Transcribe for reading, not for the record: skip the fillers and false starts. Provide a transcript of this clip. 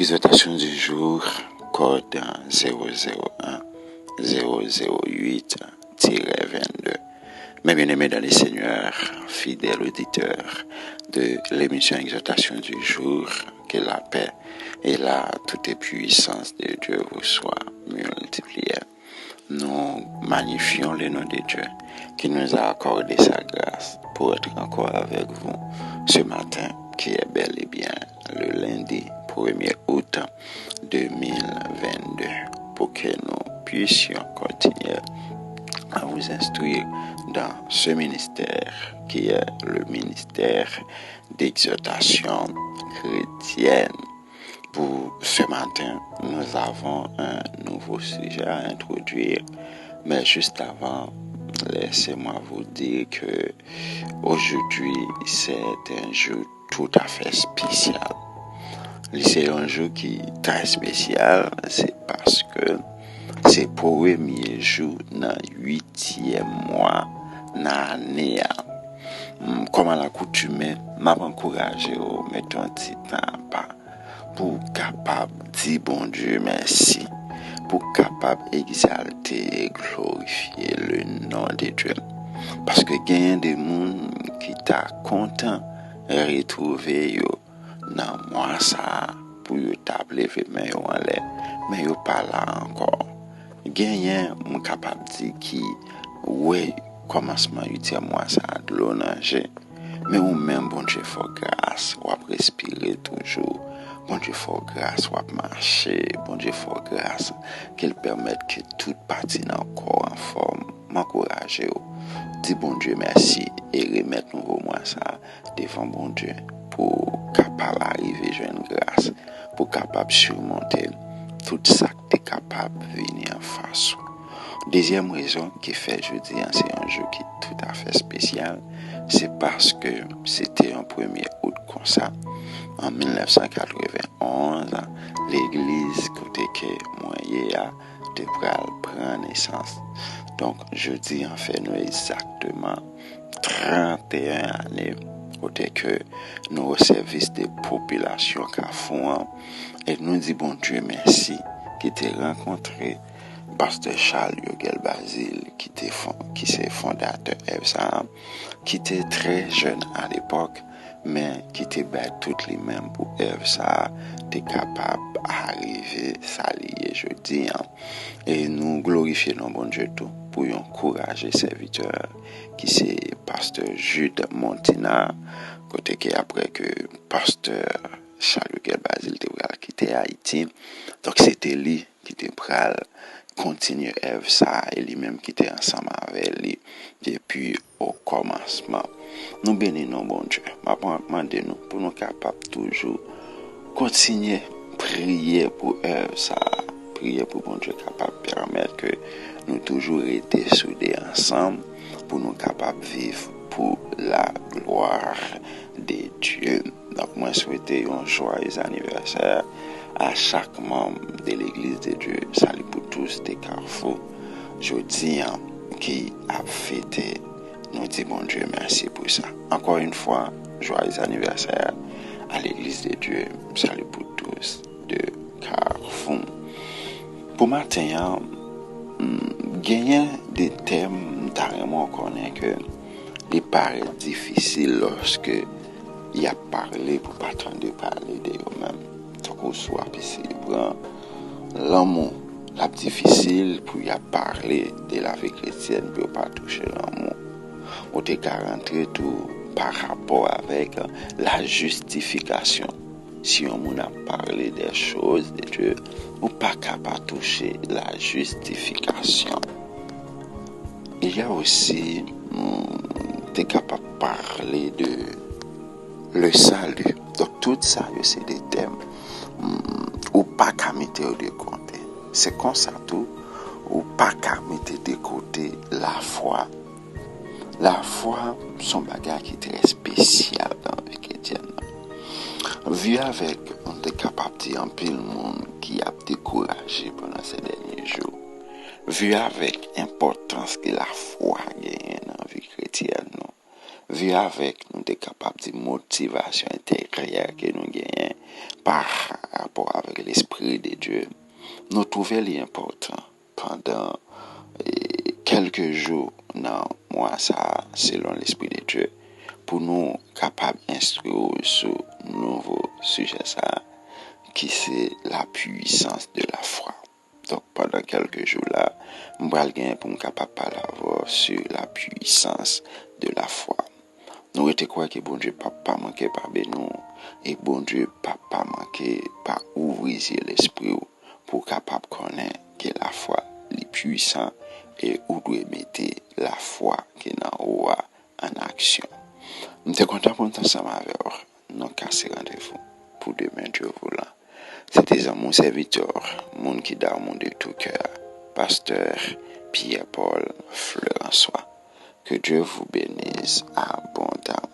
Exhortation du jour, code 001-008-22. Mes bien-aimés dans les seigneurs, fidèles auditeurs de l'émission Exhortation du jour, que la paix et la toute puissance de Dieu vous soient multipliées. Nous magnifions le nom de Dieu qui nous a accordé sa grâce pour être encore avec vous ce matin, qui est bel et bien le lundi 1er août 2022, pour que nous puissions continuer à vous instruire dans ce ministère qui est le ministère d'exhortation chrétienne. Pour ce matin, nous avons un nouveau sujet à introduire, mais juste avant, laissez-moi vous dire que aujourd'hui, c'est un jour tout à fait spécial. C'est un jour qui est très spécial, c'est parce que c'est le premier jour dans le 8e mois dans l'année. Comme à l'accoutumée, m'a encouragé à mettre un petit temps pour capable dire bon Dieu merci, pour capable exalter et glorifier le nom de Dieu. Parce que il y a des gens qui t'a content de retrouver dans moi ça pour t'appeler mais yo en l'air, mais yo pas là encore. Gagné mon capable dire qui ouais commencement utile moi ça de l'onager, mais ou même bon Dieu faut grâce ou respirer toujours. Bon Dieu faut grâce ou marcher, bon Dieu faut grâce qu'il permette que toute partie dans le corps en forme. M'encourager, dis bon Dieu merci et remettre nouveau moi ça devant bon Dieu pour capable arriver à une grâce, pour capable surmonter tout ça que tu es capable de venir en face. Deuxième raison qui fait jeudi, c'est un jour qui est tout à fait spécial, c'est parce que c'était un 1er août comme ça. En 1991, l'église côté que moi a de prendre naissance. Donc jeudi en fait nous exactement 31 années côté que nous au service des populations qu'a font et nous dit bon Dieu merci qui t'ai rencontré pasteur Charles Yogel Basile qui c'est fondateur FSA, qui était très jeune à l'époque mais qui était bête toutes les mêmes pour FSA t'es capable d'arriver s'allier jeudi et nous glorifier nos bon Dieu tout pour encourager serviteurs qui c'est pasteur Jude Montina côté que après que pasteur Charles Yogel Basile t'est quitté Haïti, donc c'était lui qui était pral continuer œuvre ça et lui-même qui était ensemble avec lui depuis au commencement. Nous bénissons bon Dieu. M'a demandé nous pour nous capables toujours continuer prier pour œuvre ça, prier pour bon Dieu capable permettre que nous toujours été soudés ensemble pour nous capables vivre pour la gloire de Dieu. Donc moi souhaiter un joyeux anniversaire à chaque membre de l'église de Dieu. Salut pour tous des carrefours. Jeudi qui a fêté. Nous disons bon Dieu merci pour ça. Encore une fois, joyeux anniversaire à l'église de Dieu. Salut pour tous de Carrefour. Pour matin, gagner des thèmes carrément connaît que il paraît difficile lorsque il a parlé pour pas attendre de parler de eux-mêmes. Donc soit célébrer l'amour, la difficile pour y parler de la vie chrétienne pour pas toucher l'amour. On te garantit tout par rapport avec la justification. Si on a parlé des choses de Dieu, on pas capable toucher la justification. Il y a aussi t'es capable de parler de le salut. Donc tout ça c'est des thèmes ou pas qu'à mettre de côté. C'est comme ça tout ou pas qu'à mettre de côté la foi. La foi, son bagage qui est très spécial dans la vie chrétienne. Vu avec, on est capable de dire un peu le monde qui a découragé pendant ces derniers jours. Vu avec l'importance que la foi gagne dans la vie chrétienne. vivre avec nous, de capable de motivation intérieure que nous gagnons par rapport avec l'Esprit de Dieu. Nous trouvons l'important pendant quelques jours dans mois ça, selon l'Esprit de Dieu, pour nous capables d'instruire sur nouveau sujet ça, qui c'est la puissance de la foi. Donc pendant quelques jours là, je vais pour me capable parler sur la puissance de la foi. Nous étions quoi que bon Dieu papa manqué par nous et bon Dieu papa manqué par ouvrir l'esprit pour capable connaître que la foi est puissante et où doit mettre la foi qui est en haut en action. Nous sommes contents pour nous ensemble avec vous. Nous cassons rendez-vous pour demain Dieu voulant. C'était mon serviteur, mon qui d'a mon de tout cœur, pasteur Pierre-Paul Fleurançois. Que Dieu vous bénisse abondamment.